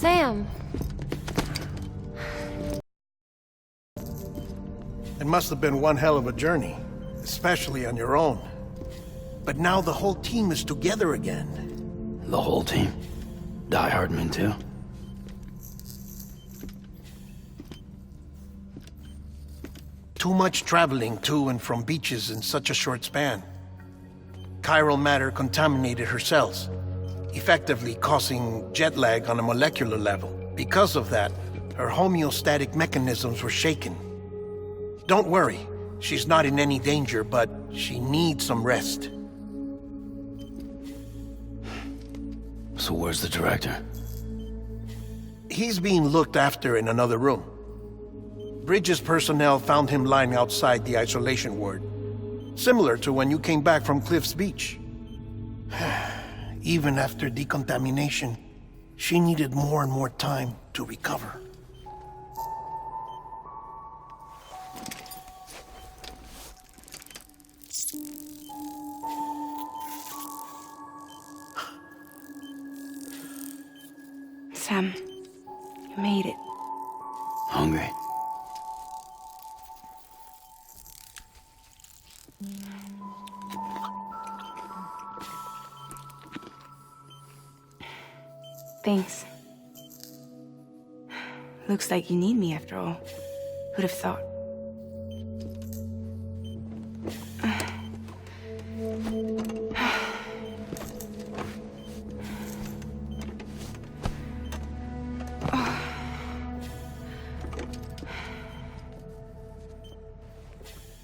Sam. It must have been one hell of a journey, especially on your own. But now the whole team is together again. The whole team? Die-Hardman too? Too much traveling to and from beaches in such a short span. Chiral matter contaminated her cells, effectively causing jet lag on a molecular level. Because of that, her homeostatic mechanisms were shaken. Don't worry, she's not in any danger, but she needs some rest. So where's the director? He's being looked after in another room. Bridges personnel found him lying outside the isolation ward, similar to when you came back from Cliff's Beach. Even after decontamination, she needed more and more time to recover. Sam, you made it. Hungry? Thanks. Looks like you need me after all. Who'd have thought?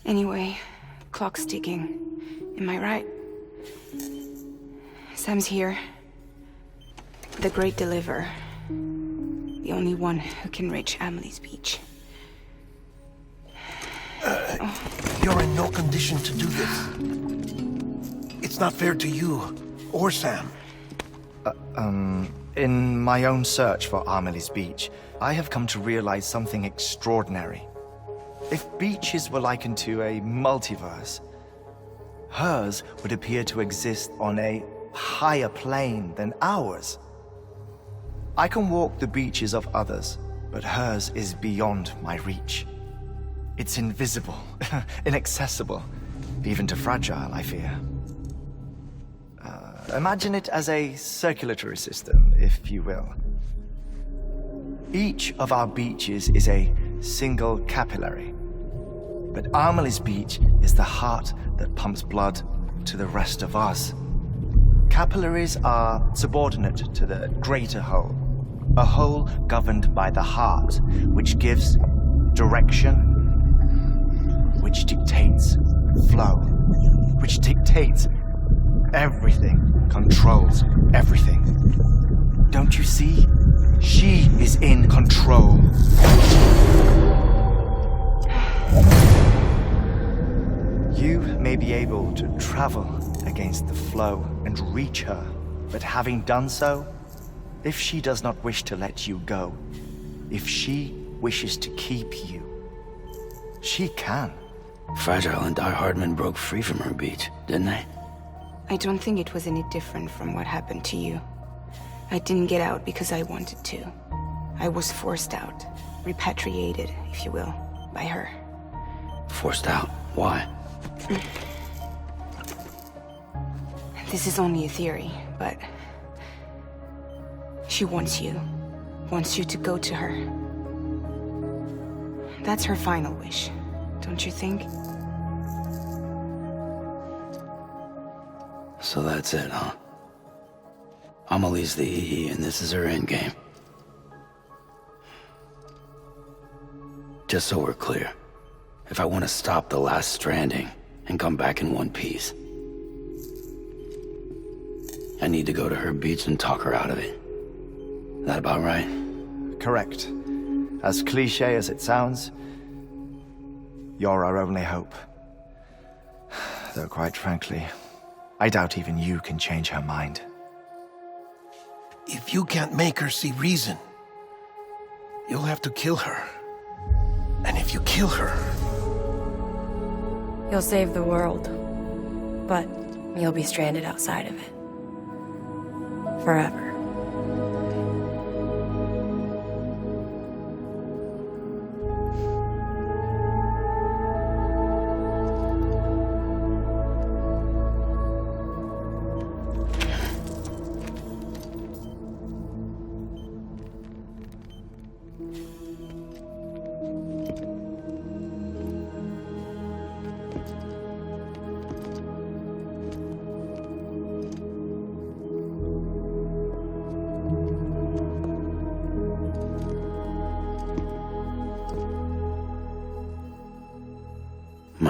Anyway, clock's ticking. Am I right? Sam's here. The great deliverer. The only one who can reach Amelie's beach. You're in no condition to do this. It's not fair to you or Sam. In my own search for Amelie's beach, I have come to realize something extraordinary. If beaches were likened to a multiverse, hers would appear to exist on a higher plane than ours. I can walk the beaches of others, but hers is beyond my reach. It's invisible, inaccessible, even to fragile, I fear. Imagine it as a circulatory system, if you will. Each of our beaches is a single capillary, but Amelie's beach is the heart that pumps blood to the rest of us. Capillaries are subordinate to the greater whole, a whole governed by the heart, which gives direction, which dictates flow, which dictates everything, controls everything. Don't you see? She is in control. You may be able to travel against the flow and reach her, but having done so, if she does not wish to let you go, if she wishes to keep you, she can. Fragile and Die-Hardman broke free from her beach, didn't they? I don't think it was any different from what happened to you. I didn't get out because I wanted to. I was forced out, repatriated, if you will, by her. Forced out? Why? This is only a theory, but she wants you to go to her. That's her final wish, don't you think? So that's it, huh? Amelie's the EE and this is her endgame. Just so we're clear, if I want to stop the last stranding and come back in one piece, I need to go to her beach and talk her out of it. That about right? Correct. As cliche as it sounds, you're our only hope. Though quite frankly, I doubt even you can change her mind. If you can't make her see reason, you'll have to kill her. And if you kill her... You'll save the world, but you'll be stranded outside of it. Forever.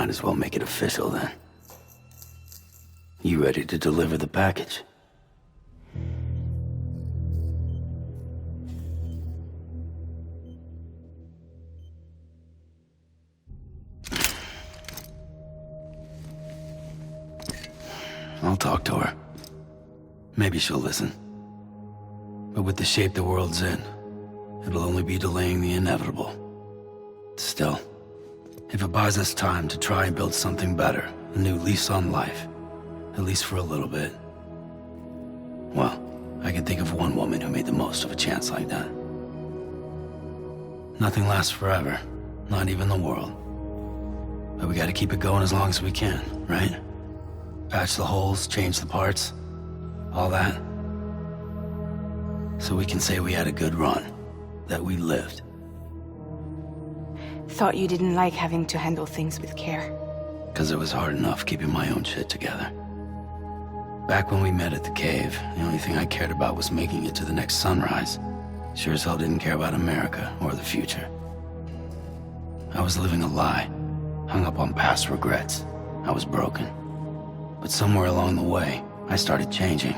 might as well make it official then. You ready to deliver the package? I'll talk to her. Maybe she'll listen. But with the shape the world's in, it'll only be delaying the inevitable. Still, if it buys us time to try and build something better, a new lease on life, at least for a little bit, well, I can think of one woman who made the most of a chance like that. Nothing lasts forever, not even the world. But we gotta keep it going as long as we can, right? Patch the holes, change the parts, all that. So we can say we had a good run, that we lived. Thought you didn't like having to handle things with care. 'Cause it was hard enough keeping my own shit together. Back when we met at the cave, the only thing I cared about was making it to the next sunrise. Sure as hell didn't care about America or the future. I was living a lie, hung up on past regrets. I was broken. But somewhere along the way, I started changing.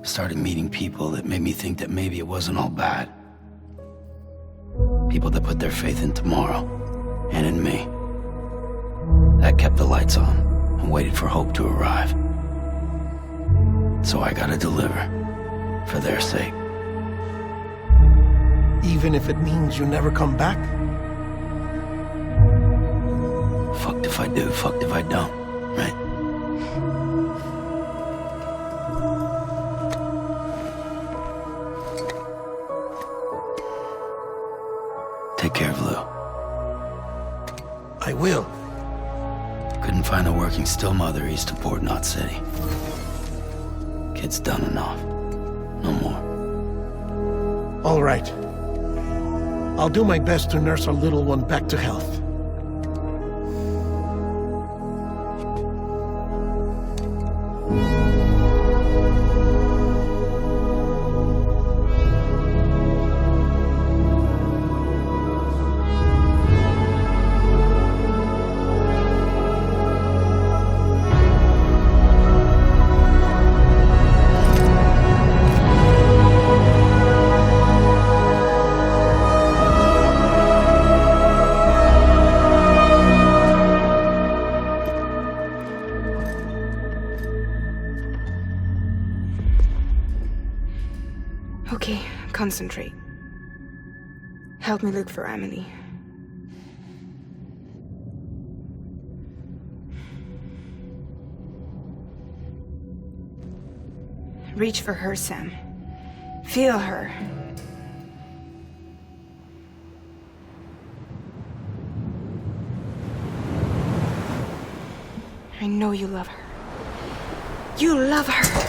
Started meeting people that made me think that maybe it wasn't all bad. People that put their faith in tomorrow, and in me. That kept the lights on, and waited for hope to arrive. So I gotta deliver, for their sake. Even if it means you never come back? Fucked if I do, fucked if I don't, right? Take care of Lou. I will. Couldn't find a working still mother east of Port Knot City. Kid's done enough. No more. All right. I'll do my best to nurse our little one back to health. Okay, concentrate. Help me look for Emily. Reach for her, Sam. Feel her. I know you love her. You love her!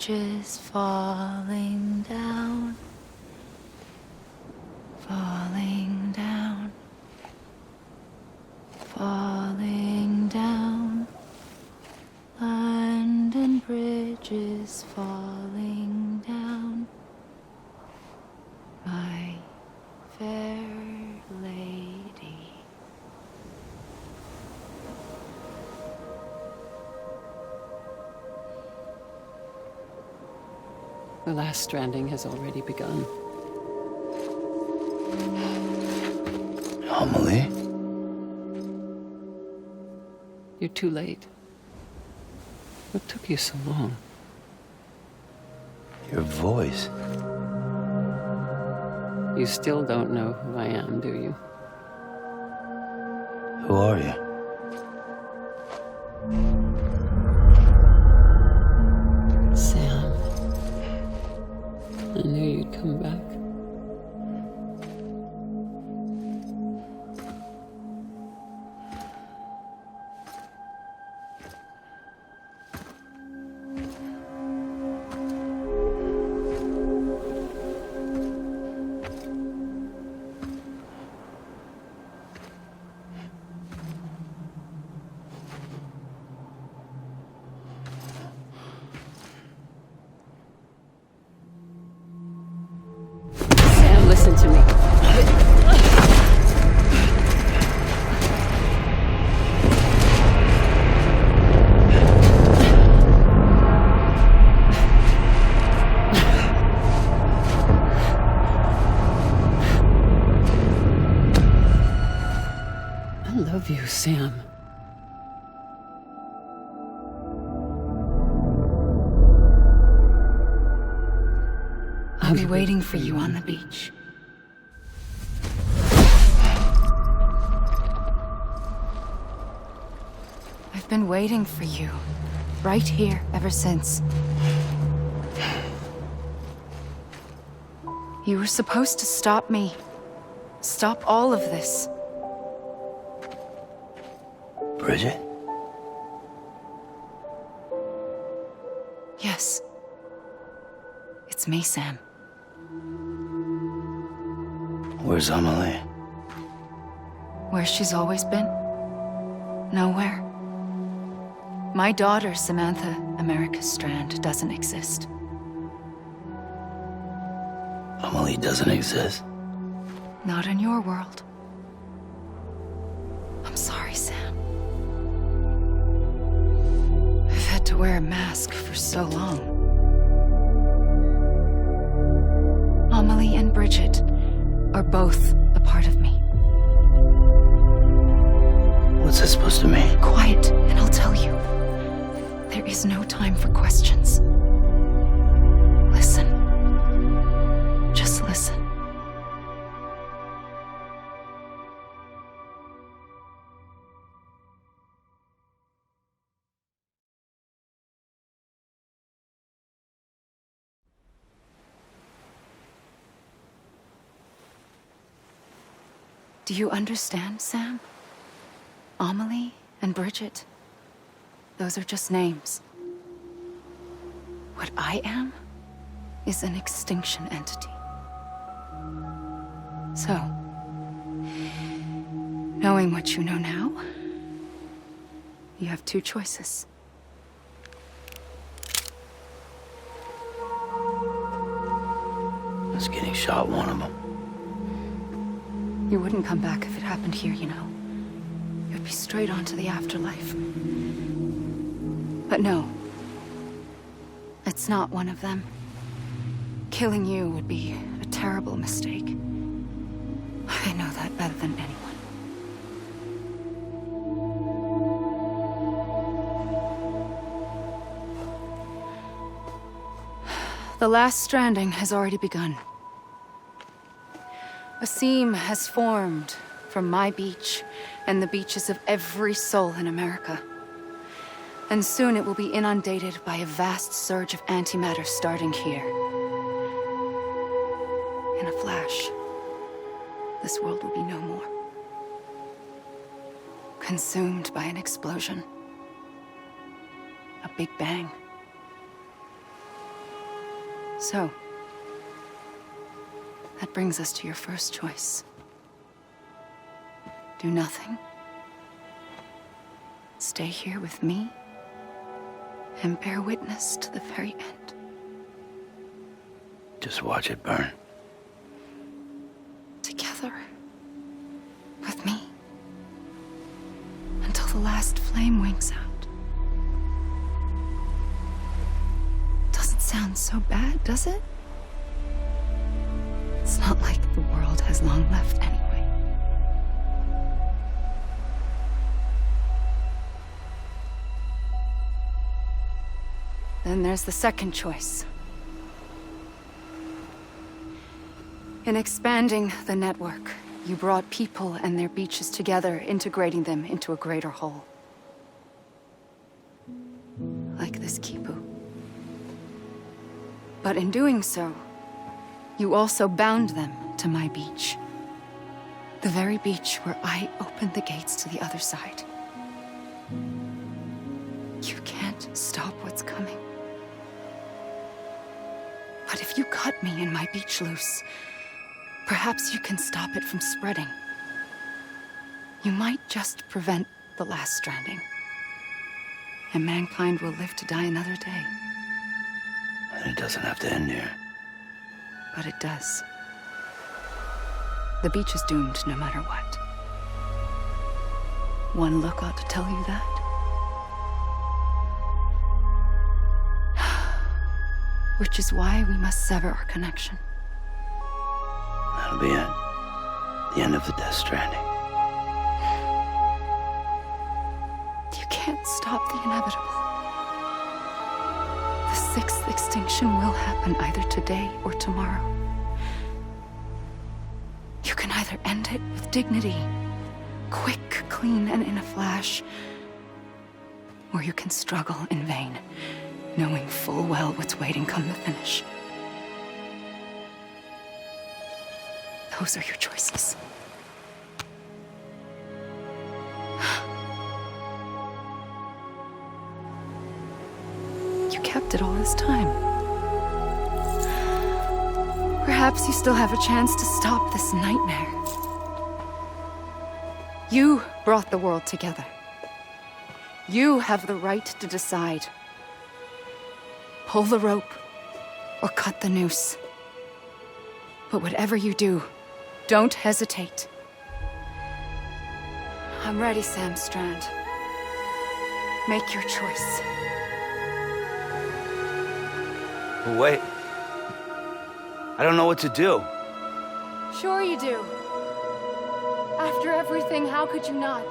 bridges falling down, falling down, falling down. London Bridge is falling down, my fair lady. The last stranding has already begun. Amelie? You're too late. What took you so long? Your voice. You still don't know who I am, do you? Who are you? Sam. I knew you'd come back. Sam, listen to me. I love you, Sam. I'll be waiting for you on the beach. I've been waiting for you, right here, ever since. You were supposed to stop me. Stop all of this. Bridget? Yes. It's me, Sam. Where's Amelie? Where she's always been? Nowhere. My daughter, Samantha America Strand, doesn't exist. Amelie doesn't exist. Not in your world. I'm sorry, Sam. I've had to wear a mask for so long. Amelie and Bridget are both a part of me. What's that supposed to mean? Quiet, and I'll tell you. There is no time for questions. Listen. Just listen. Do you understand, Sam? Amelie and Bridget, those are just names. What I am is an extinction entity. So, knowing what you know now, you have two choices. I was getting shot, one of them. You wouldn't come back if it happened here, you know. You'd be straight on to the afterlife. But no. It's not one of them. Killing you would be a terrible mistake. I know that better than anyone. The last stranding has already begun. A seam has formed from my beach and the beaches of every soul in America. And soon it will be inundated by a vast surge of antimatter starting here. In a flash, this world will be no more. Consumed by an explosion. A big bang. So, that brings us to your first choice. Do nothing. Stay here with me and bear witness to the very end. Just watch it burn. Together. With me. Until the last flame winks out. Doesn't sound so bad, does it? It's not like the world has long left anyway. Then there's the second choice. In expanding the network, you brought people and their beaches together, integrating them into a greater whole. Like this kipu. But in doing so, you also bound them to my beach. The very beach where I opened the gates to the other side. You can't stop what's coming. But if you cut me and my beach loose, perhaps you can stop it from spreading. You might just prevent the last stranding. And mankind will live to die another day. And it doesn't have to end here. But it does. The beach is doomed no matter what. One look ought to tell you that. Which is why we must sever our connection. That'll be it. The end of the Death Stranding. You can't stop the inevitable. The sixth extinction will happen either today or tomorrow. You can either end it with dignity, quick, clean, and in a flash, or you can struggle in vain, knowing full well what's waiting come the finish. Those are your choices. You kept it all this time. Perhaps you still have a chance to stop this nightmare. You brought the world together. You have the right to decide. Pull the rope or cut the noose. But whatever you do, don't hesitate. I'm ready, Sam Strand. Make your choice. Wait. I don't know what to do. Sure you do. After everything, how could you not?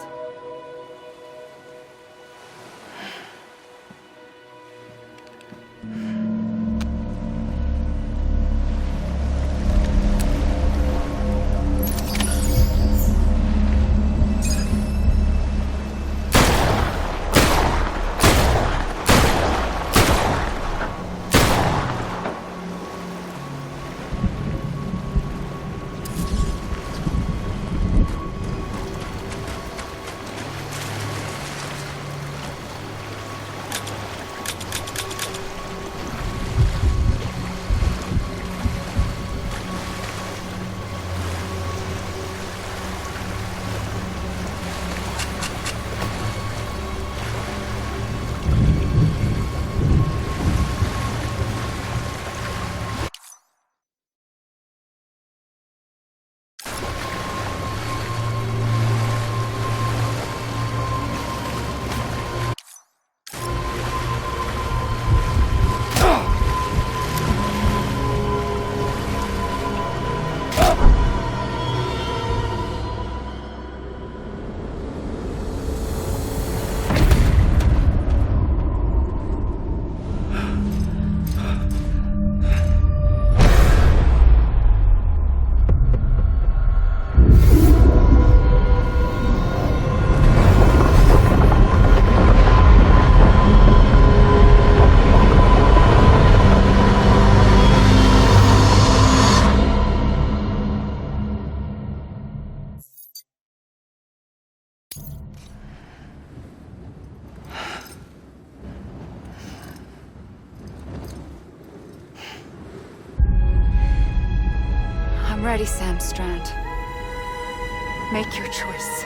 I'm ready, Sam Strand. Make your choice.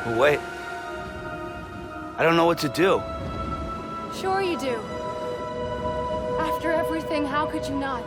But wait. I don't know what to do. Sure you do. After everything, how could you not?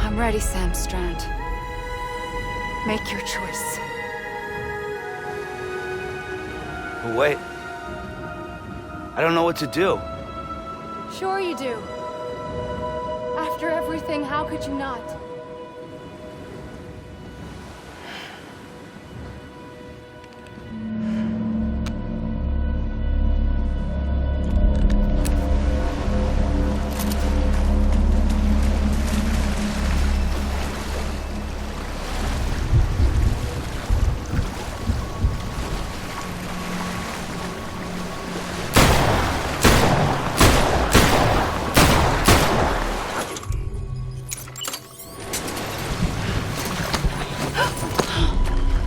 I'm ready, Sam Strand. Make your choice. But wait. I don't know what to do. Sure you do. After everything, how could you not?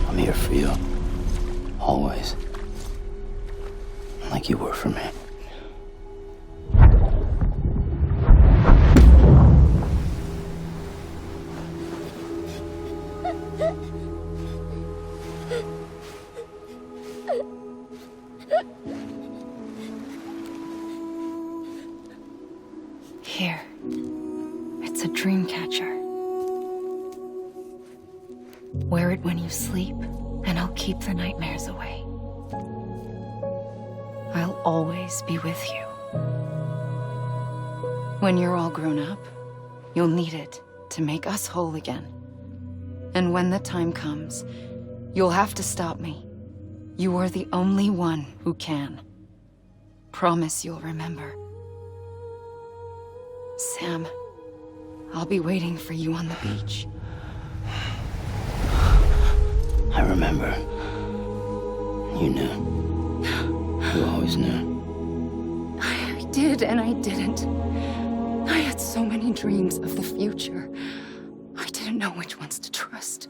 I'm here for you. Always. Like you were for me. Here. It's a dream catcher. Wear it when you sleep, and I'll keep the nightmares away. I'll always be with you. When you're all grown up, you'll need it to make us whole again. And when the time comes, you'll have to stop me. You are the only one who can. Promise you'll remember. Sam, I'll be waiting for you on the beach. I remember. You knew. You always knew. I did and I didn't. I had so many dreams of the future. I didn't know which ones to trust.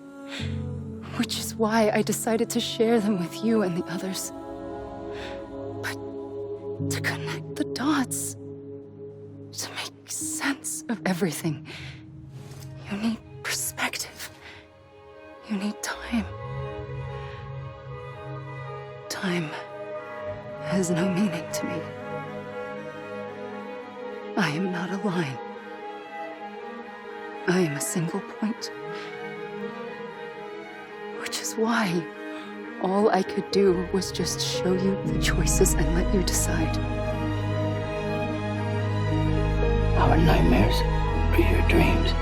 Which is why I decided to share them with you and the others. But to connect the dots, to make sense of everything, you need perspective. You need time. Time has no meaning to me. I am not a line. I am a single point. Which is why all I could do was just show you the choices and let you decide. Our nightmares are your dreams.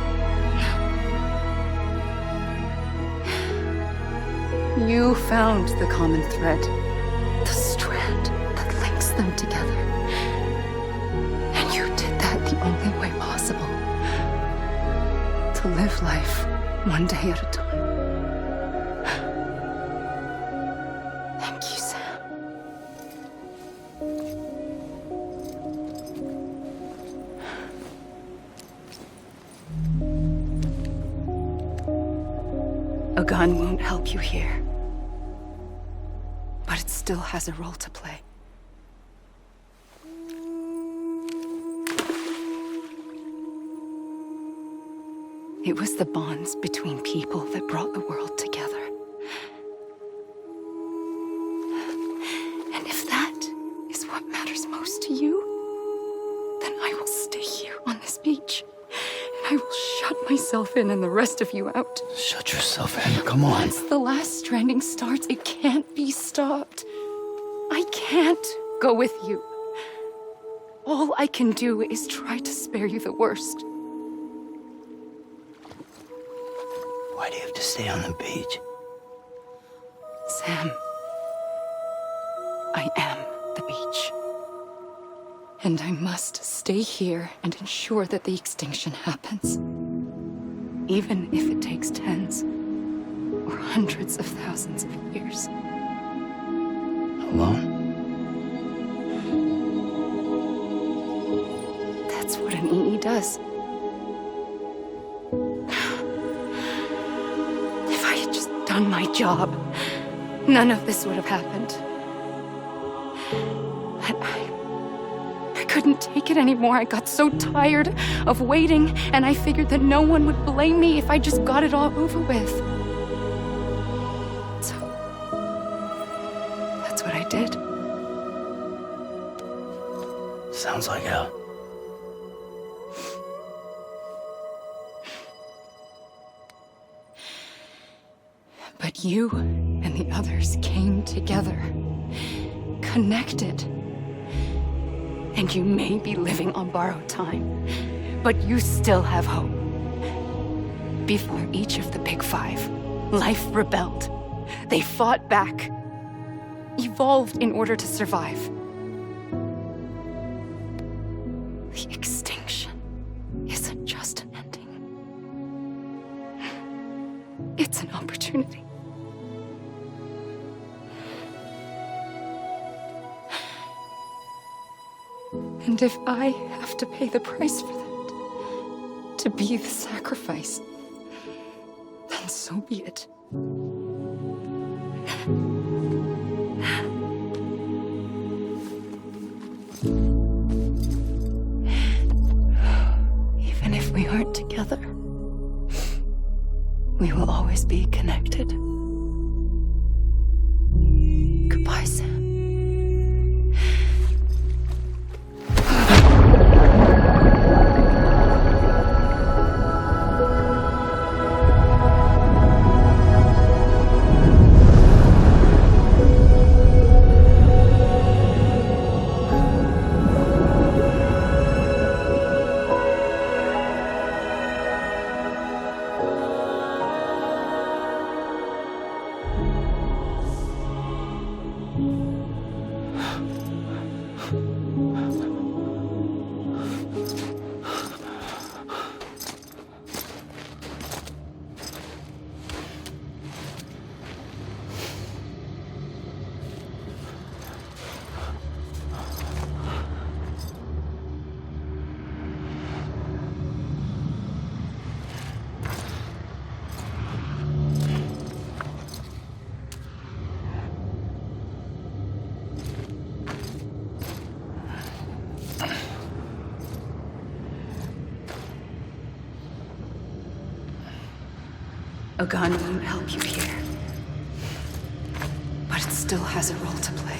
You found the common thread, the strand that links them together. And you did that the only way possible. To live life one day at a time. Thank you, Sam. A gun won't help you here. But it still has a role to play. It was the bonds between people that brought the world together. And if that is what matters most to you, then I will stay here on this beach. And I will shut myself in and the rest of you out. Shut yourself in, come on. Once the last stranding starts, it can't be stopped. I can't go with you. All I can do is try to spare you the worst. Why do you have to stay on the beach? Sam, I am the beach. And I must stay here and ensure that the extinction happens. Even if it takes tens or hundreds of thousands of years. Alone? That's what an EE does. If I had just done my job, none of this would have happened. But I couldn't take it anymore. I got so tired of waiting, and I figured that no one would blame me if I just got it all over with. So, that's what I did. Sounds like hell. But you and the others came together, connected. And you may be living on borrowed time, but you still have hope. Before each of the Big Five, life rebelled. They fought back, evolved in order to survive. The extinction isn't just an ending. It's an opportunity. And if I have to pay the price for that, to be the sacrifice, then so be it. Even if we aren't together, we will always be connected. Goodbye, Sam. A gun won't help you here, but it still has a role to play.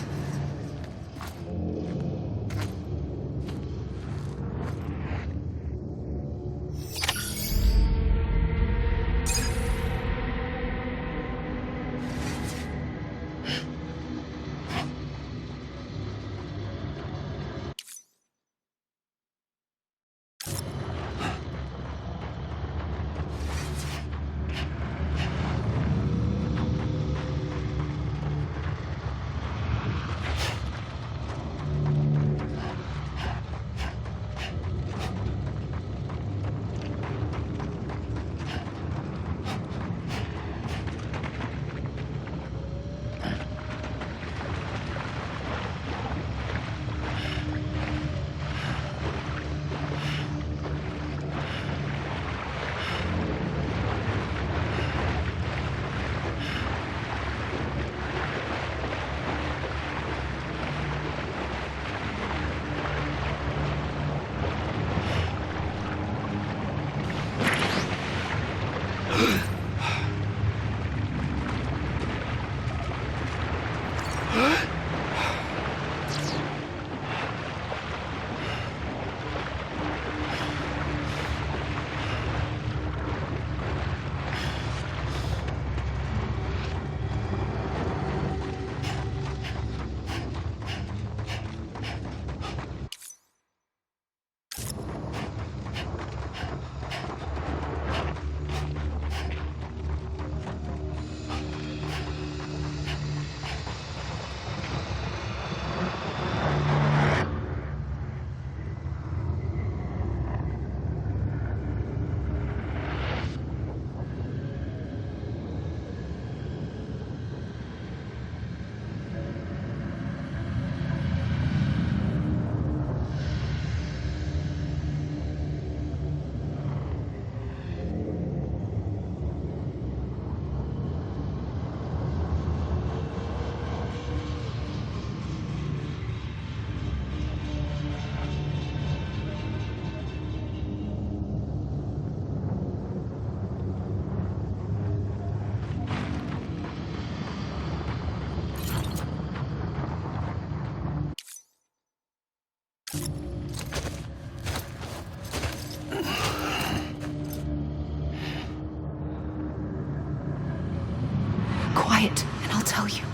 quiet, and I'll tell you.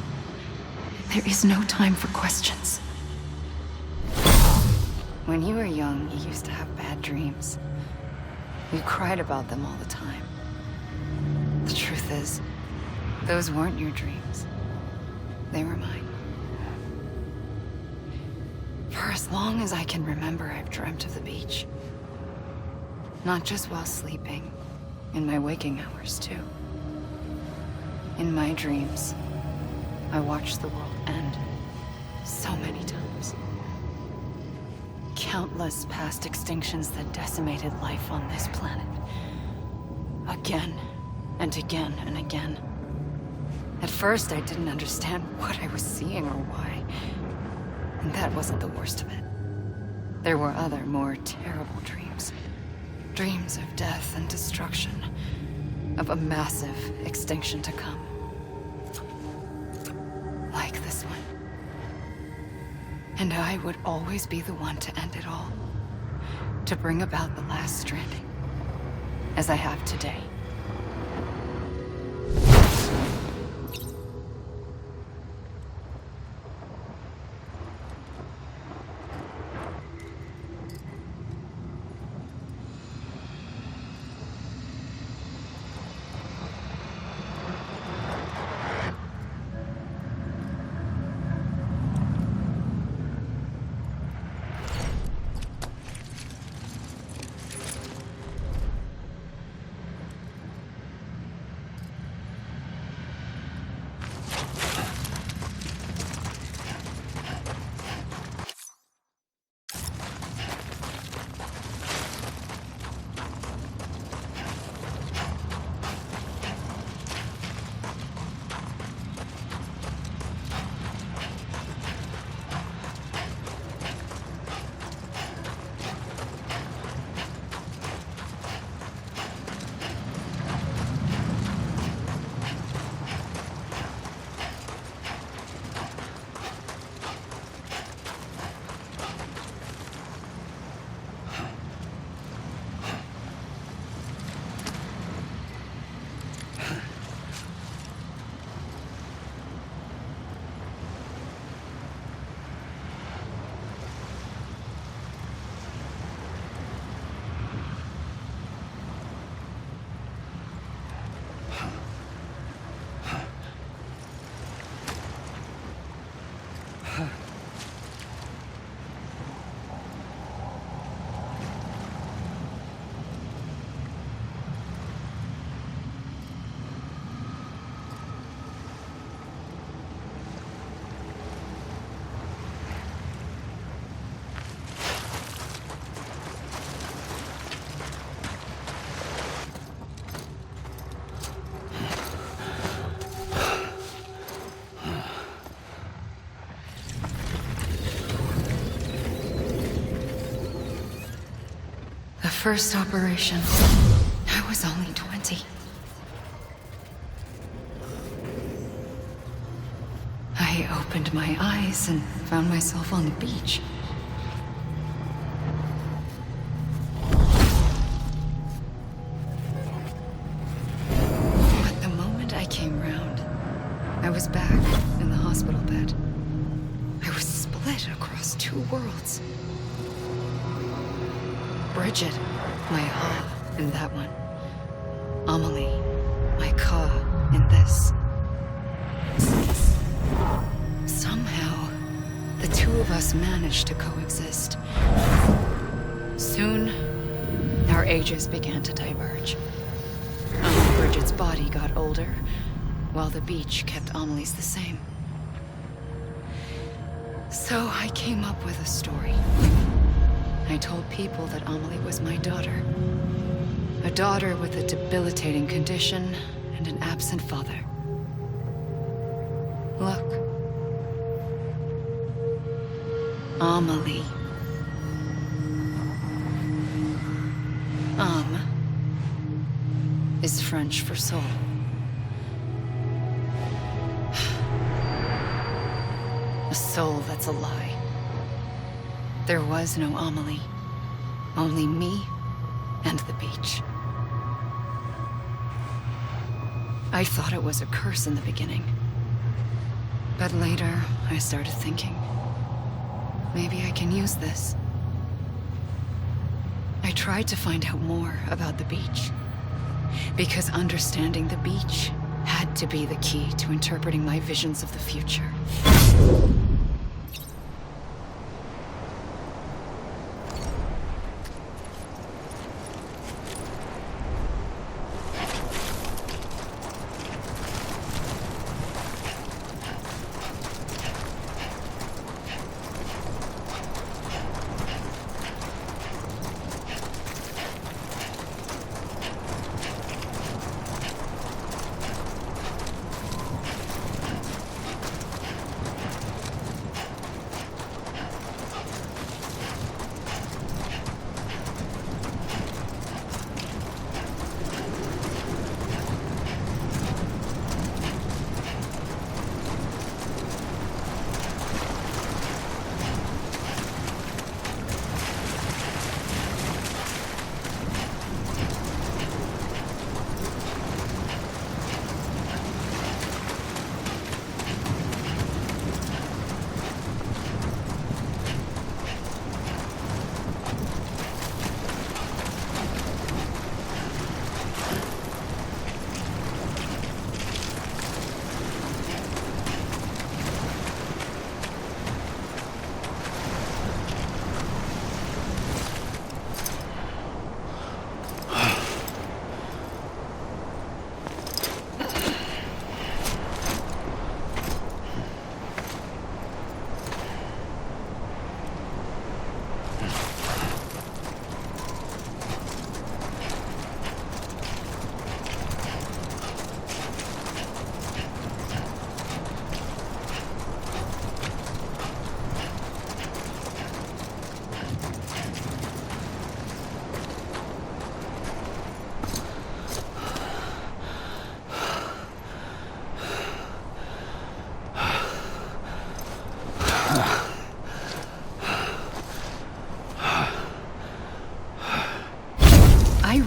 There is no time for questions. When you were young, you used to have bad dreams. You cried about them all the time. The truth is, those weren't your dreams. They were mine. For as long as I can remember, I've dreamt of the beach. Not just while sleeping, in my waking hours too. In my dreams, I watched the world end so many times. Countless past extinctions that decimated life on this planet. Again and again and again. At first, I didn't understand what I was seeing or why. And that wasn't the worst of it. There were other, more terrible dreams. Dreams of death and destruction. Of a massive extinction to come. Like this one. And I would always be the one to end it all. To bring about the last stranding. As I have today. First operation, I was only 20. I opened my eyes and found myself on the beach. But the moment I came round, I was back in the hospital bed. I was split across two worlds. Bridget, my ha in that one. Amelie, my ka in this. Somehow, the two of us managed to coexist. Soon, our ages began to diverge. Bridget's body got older, while the beach kept Amelie's the same. So I came up with a story. I told people that Amelie was my daughter. A daughter with a debilitating condition and an absent father. Look. Amelie. Âme is French for soul. A soul that's a lie. There was no Amelie. Only me and the beach. I thought it was a curse in the beginning. But later, I started thinking, maybe I can use this. I tried to find out more about the beach, because understanding the beach had to be the key to interpreting my visions of the future.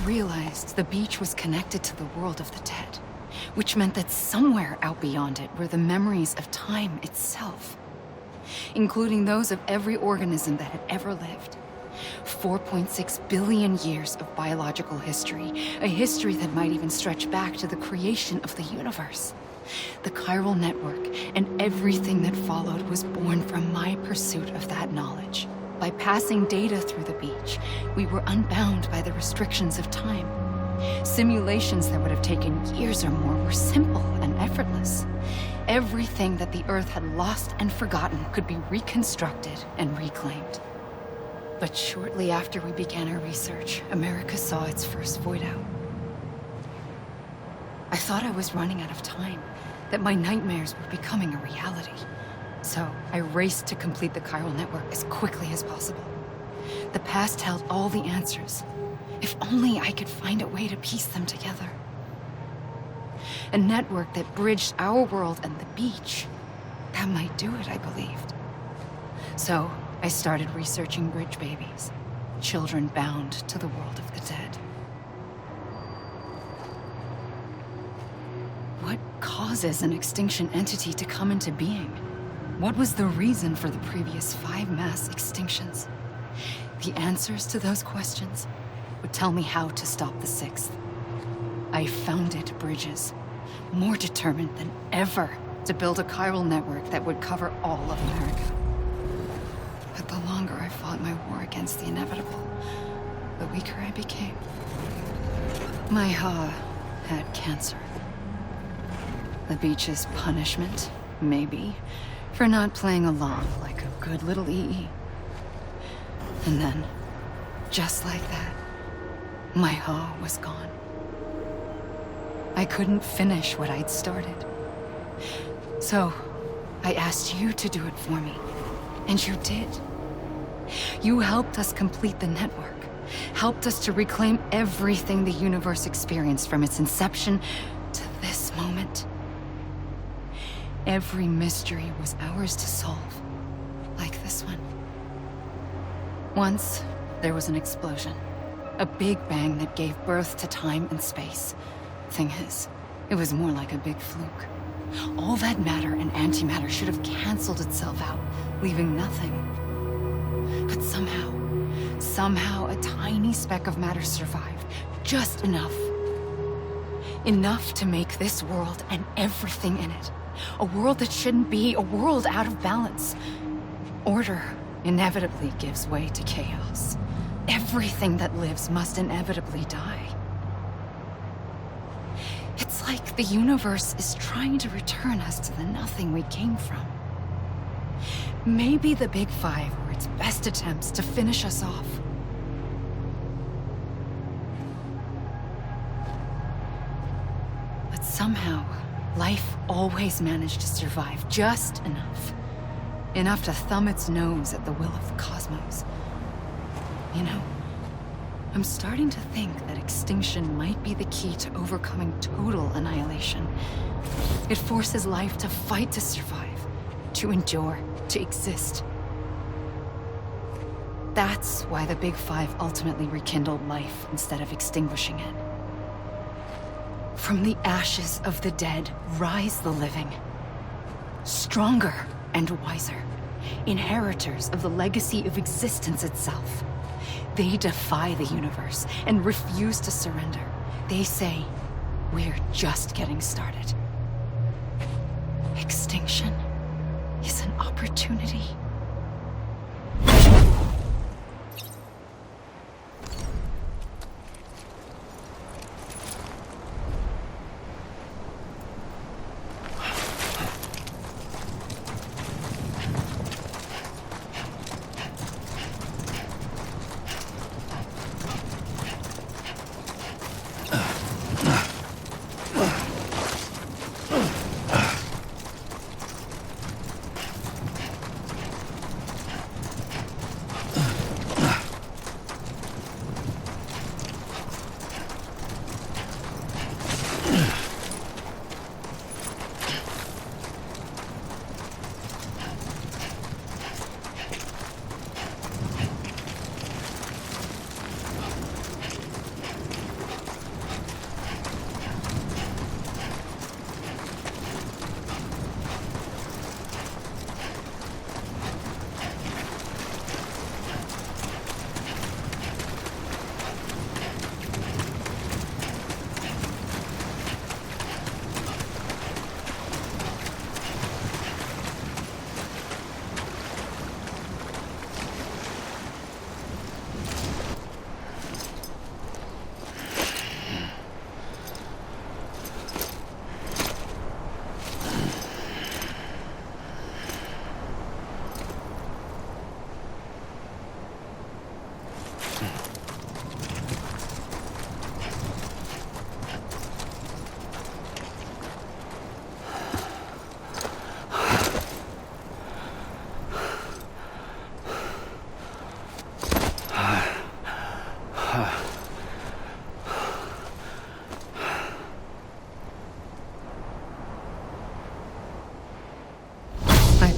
realized the beach was connected to the world of the dead, which meant that somewhere out beyond it were the memories of time itself, including those of every organism that had ever lived. 4.6 billion years of biological history, a history that might even stretch back to the creation of the universe. The chiral network and everything that followed was born from my pursuit of that knowledge. By passing data through the beach, we were unbound by the restrictions of time. Simulations that would have taken years or more were simple and effortless. Everything that the Earth had lost and forgotten could be reconstructed and reclaimed. But shortly after we began our research, America saw its first void out. I thought I was running out of time, that my nightmares were becoming a reality. So I raced to complete the chiral network as quickly as possible. The past held all the answers. If only I could find a way to piece them together. A network that bridged our world and the beach. That might do it, I believed. So I started researching bridge babies, children bound to the world of the dead. What causes an extinction entity to come into being? What was the reason for the previous 5 mass extinctions? The answers to those questions would tell me how to stop the 6th. I founded bridges, more determined than ever to build a chiral network that would cover all of America. But the longer I fought my war against the inevitable, the weaker I became. My Ha had cancer. The beach's punishment, maybe, for not playing along like a good little EE. And then, just like that, my Ha was gone. I couldn't finish what I'd started. So, I asked you to do it for me, and you did. You helped us complete the network, helped us to reclaim everything the universe experienced from its inception to this moment. Every mystery was ours to solve, like this one. Once, there was an explosion. A big bang that gave birth to time and space. Thing is, it was more like a big fluke. All that matter and antimatter should have canceled itself out, leaving nothing. But somehow a tiny speck of matter survived. Just enough. Enough to make this world and everything in it. A world that shouldn't be, a world out of balance. Order inevitably gives way to chaos. Everything that lives must inevitably die. It's like the universe is trying to return us to the nothing we came from. Maybe the Big Five were its best attempts to finish us off. But somehow, life always managed to survive just enough. Enough to thumb its nose at the will of the cosmos. You know, I'm starting to think that extinction might be the key to overcoming total annihilation. It forces life to fight to survive, to endure, to exist. That's why the Big Five ultimately rekindled life instead of extinguishing it. From the ashes of the dead rise the living. Stronger and wiser. Inheritors of the legacy of existence itself. They defy the universe and refuse to surrender. They say, we're just getting started. Extinction is an opportunity.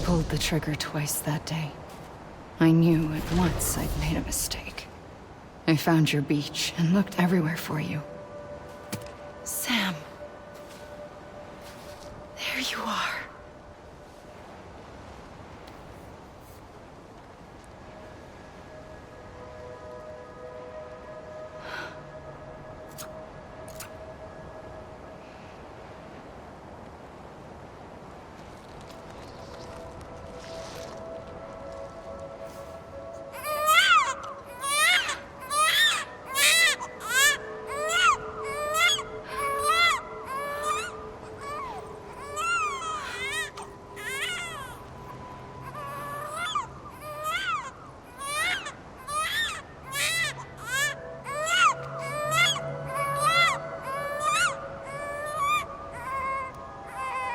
Pulled the trigger twice that day. I knew at once I'd made a mistake. I found your beach and looked everywhere for you. Sam. There you are.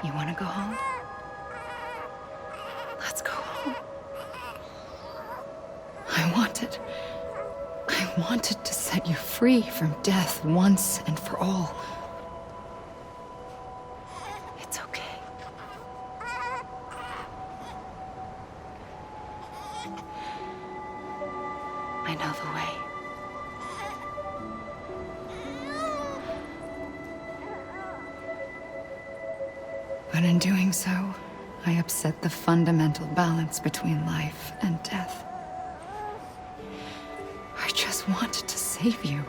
You want to go home? Let's go home. I wanted to set you free from death once and for all. It's okay. I know the way. But in doing so, I upset the fundamental balance between life and death. I just wanted to save you.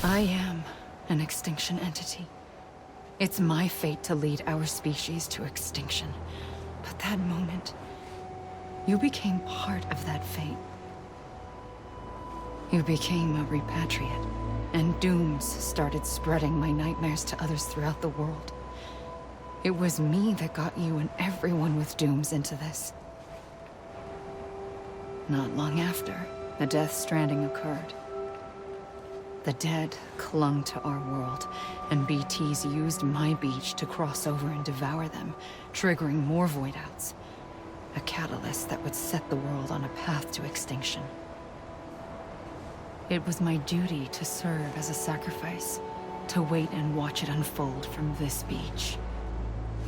I am an extinction entity. It's my fate to lead our species to extinction. But that moment, you became part of that fate. You became a repatriate, and dooms started spreading my nightmares to others throughout the world. It was me that got you and everyone with dooms into this. Not long after, the Death Stranding occurred. The dead clung to our world, and BTs used my beach to cross over and devour them, triggering more void outs. A catalyst that would set the world on a path to extinction. It was my duty to serve as a sacrifice, to wait and watch it unfold from this beach.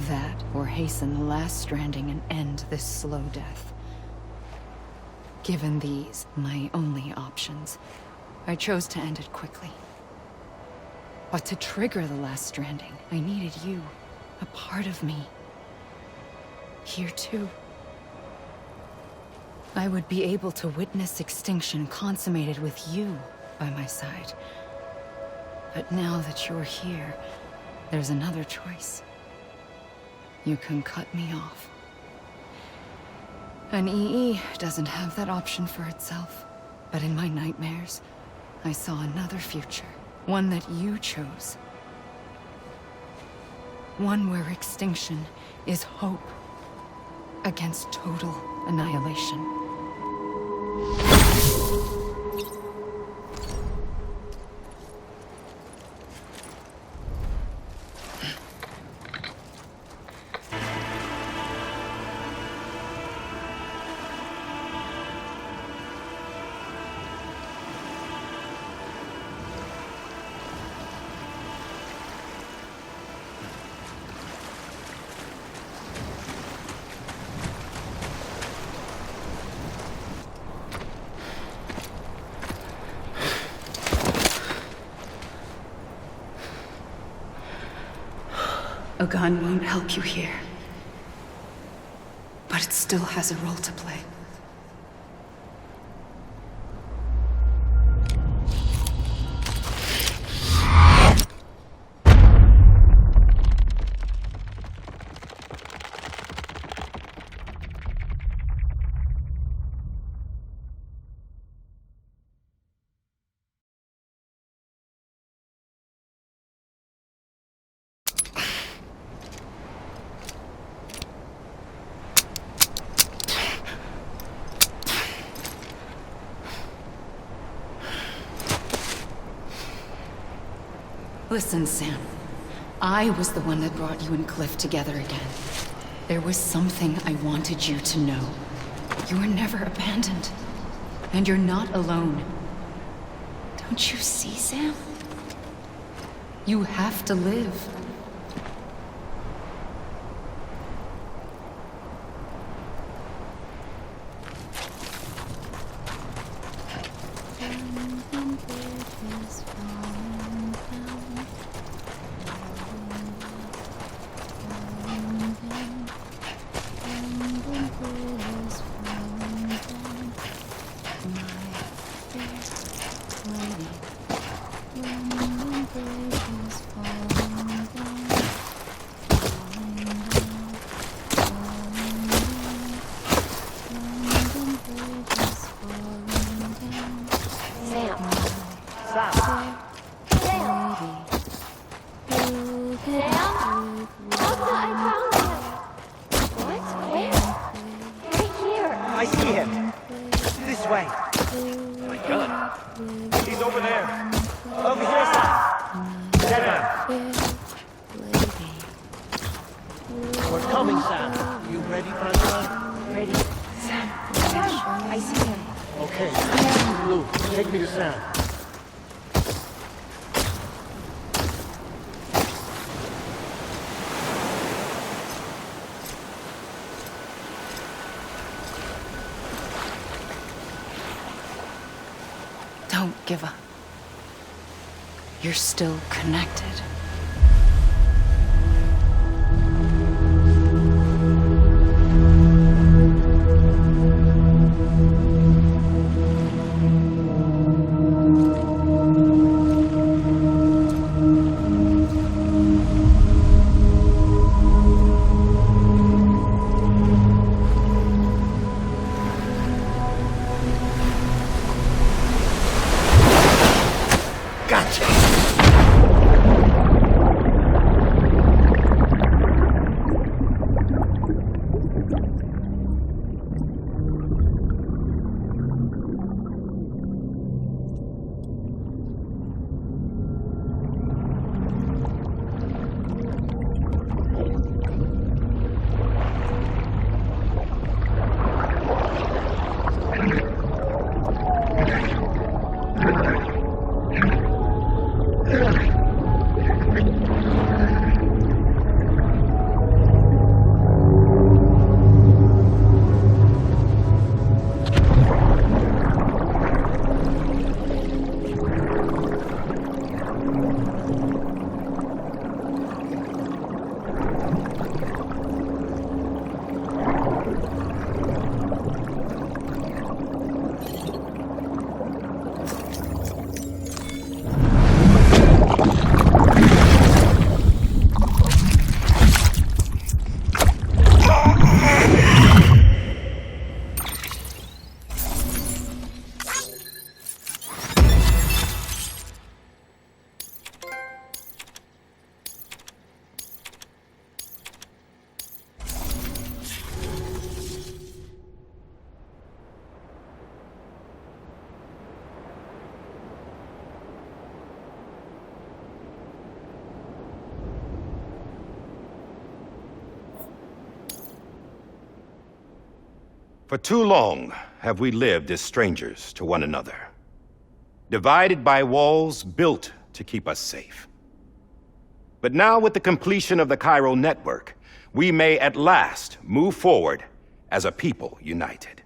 That, or hasten the last stranding and end this slow death. Given these, my only options, I chose to end it quickly. But to trigger the last stranding, I needed you, a part of me. Here too. I would be able to witness extinction consummated with you by my side. But now that you're here, there's another choice. You can cut me off. An EE doesn't have that option for itself. But in my nightmares, I saw another future. One that you chose. One where extinction is hope against total annihilation. A gun won't help you here. But it still has a role to play. Listen, Sam. I was the one that brought you and Cliff together again. There was something I wanted you to know. You were never abandoned. And you're not alone. Don't you see, Sam? You have to live. Don't give up. You're still connected. For too long have we lived as strangers to one another, divided by walls built to keep us safe. But now, with the completion of the chiral network, we may at last move forward as a people united.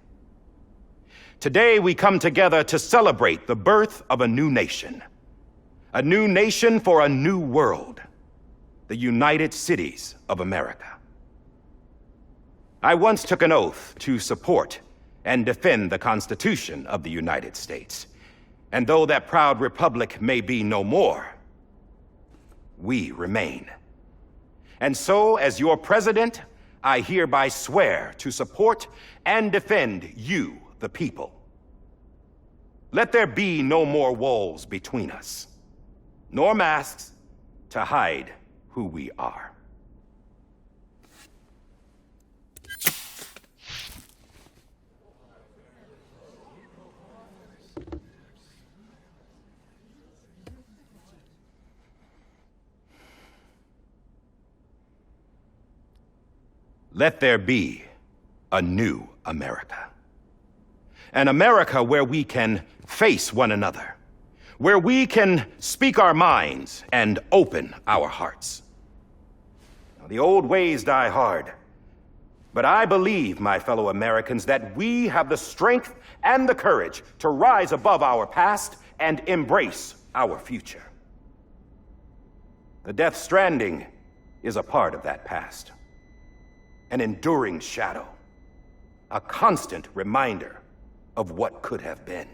Today we come together to celebrate the birth of a new nation for a new world, the United Cities of America. I once took an oath to support and defend the Constitution of the United States. And though that proud republic may be no more, we remain. And so, as your president, I hereby swear to support and defend you, the people. Let there be no more walls between us, nor masks to hide who we are. Let there be a new America. An America where we can face one another, where we can speak our minds and open our hearts. Now, the old ways die hard, but I believe, my fellow Americans, that we have the strength and the courage to rise above our past and embrace our future. The Death Stranding is a part of that past. An enduring shadow, a constant reminder of what could have been.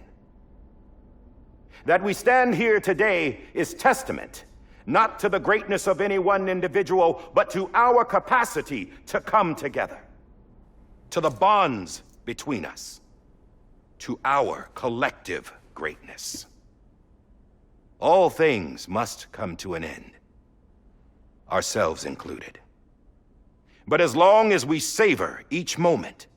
That we stand here today is testament, not to the greatness of any one individual, but to our capacity to come together, to the bonds between us, to our collective greatness. All things must come to an end, ourselves included. But as long as we savor each moment,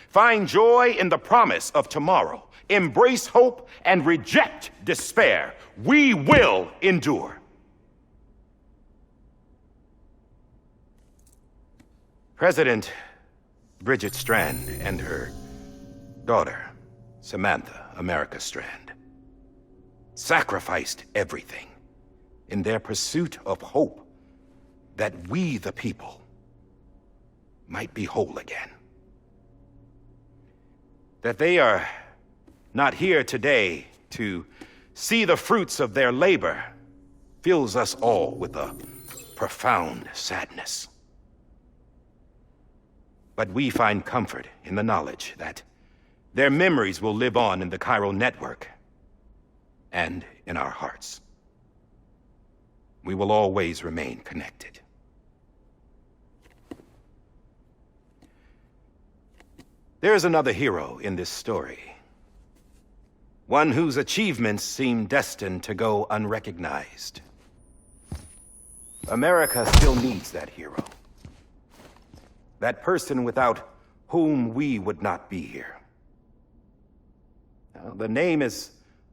find joy in the promise of tomorrow, embrace hope, and reject despair, we will endure. President Bridget Strand and her daughter, Samantha America Strand, sacrificed everything in their pursuit of hope that we, the people, might be whole again. That they are not here today to see the fruits of their labor fills us all with a profound sadness. But we find comfort in the knowledge that their memories will live on in the chiral network and in our hearts. We will always remain connected. There is another hero in this story. One whose achievements seem destined to go unrecognized. America still needs that hero. That person without whom we would not be here. Now, the name is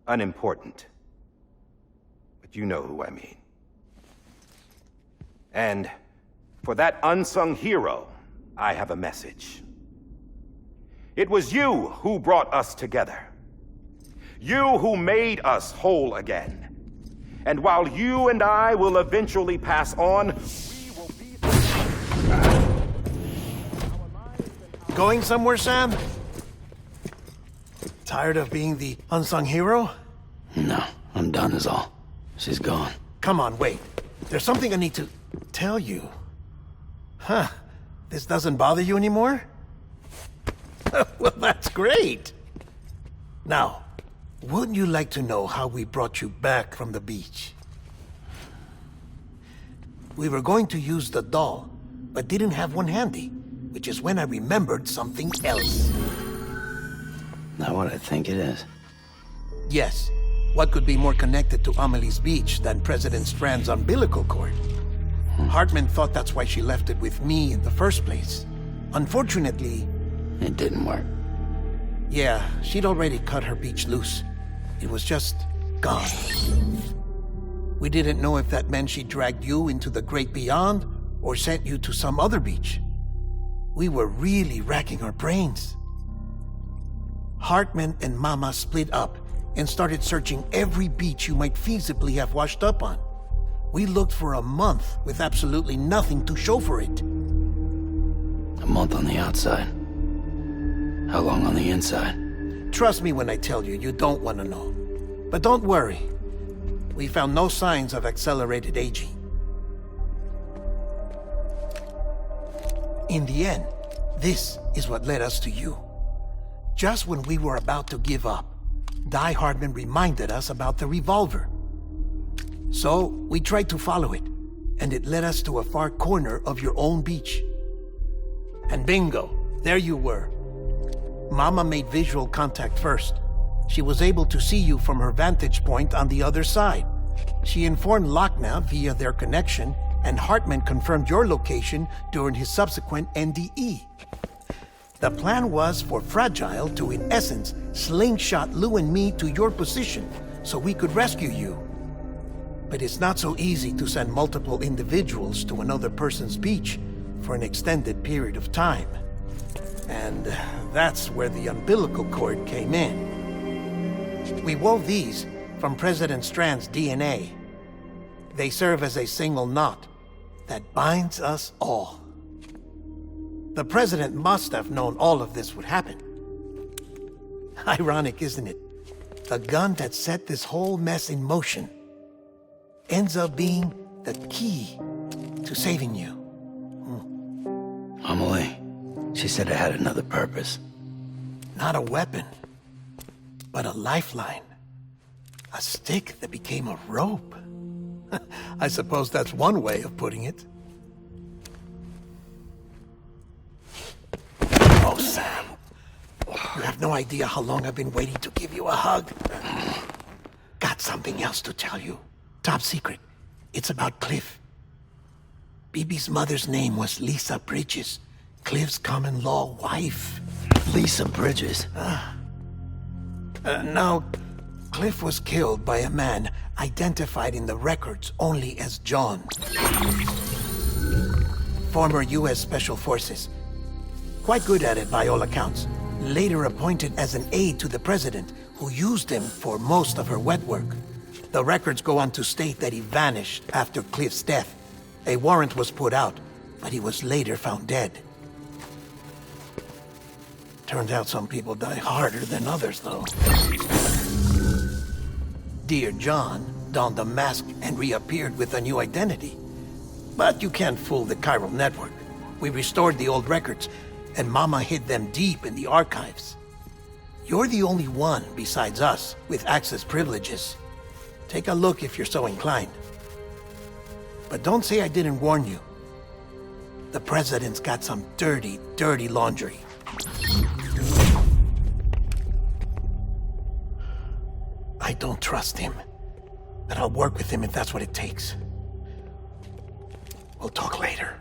unimportant, but you know who I mean. And for that unsung hero, I have a message. It was you who brought us together. You who made us whole again. And while you and I will eventually pass on, we will be... Going somewhere, Sam? Tired of being the unsung hero? No, I'm done is all. She's gone. Come on, wait. There's something I need to tell you. Huh. This doesn't bother you anymore? Well, that's great. Now, wouldn't you like to know how we brought you back from the beach? We were going to use the doll, but didn't have one handy, which is when I remembered something else. Not what I think it is. Yes. What could be more connected to Amelie's beach than President Strand's umbilical cord? Hartman thought that's why she left it with me in the first place. Unfortunately... It didn't work. Yeah, she'd already cut her beach loose. It was just gone. We didn't know if that meant she dragged you into the great beyond or sent you to some other beach. We were really racking our brains. Hartman and Mama split up and started searching every beach you might feasibly have washed up on. We looked for a month with absolutely nothing to show for it. A month on the outside. How long on the inside? Trust me when I tell you, you don't want to know. But don't worry. We found no signs of accelerated aging. In the end, this is what led us to you. Just when we were about to give up, Die-Hardman reminded us about the revolver. So, we tried to follow it, and it led us to a far corner of your own beach. And bingo, there you were. Mama made visual contact first. She was able to see you from her vantage point on the other side. She informed Lochna via their connection, and Hartman confirmed your location during his subsequent NDE. The plan was for Fragile to, in essence, slingshot Lou and me to your position so we could rescue you. But it's not so easy to send multiple individuals to another person's beach for an extended period of time. And that's where the umbilical cord came in. We wove these from President Strand's DNA. They serve as a single knot that binds us all. The President must have known all of this would happen. Ironic, isn't it? The gun that set this whole mess in motion ends up being the key to saving you. Amelie, she said it had another purpose. Not a weapon, but a lifeline. A stick that became a rope. I suppose that's one way of putting it. Oh, Sam. You have no idea how long I've been waiting to give you a hug. Got something else to tell you. Top secret. It's about Cliff. Bibi's mother's name was Lisa Bridges, Cliff's common-law wife. Lisa Bridges? Now, Cliff was killed by a man identified in the records only as John. Former U.S. Special Forces. Quite good at it by all accounts. Later appointed as an aide to the president, who used him for most of her wet work. The records go on to state that he vanished after Cliff's death. A warrant was put out, but he was later found dead. Turns out some people die harder than others, though. Dear John donned a mask and reappeared with a new identity. But you can't fool the chiral network. We restored the old records, and Mama hid them deep in the archives. You're the only one besides us with access privileges. Take a look if you're so inclined. But don't say I didn't warn you. The president's got some dirty, dirty laundry. I don't trust him, but I'll work with him if that's what it takes. We'll talk later.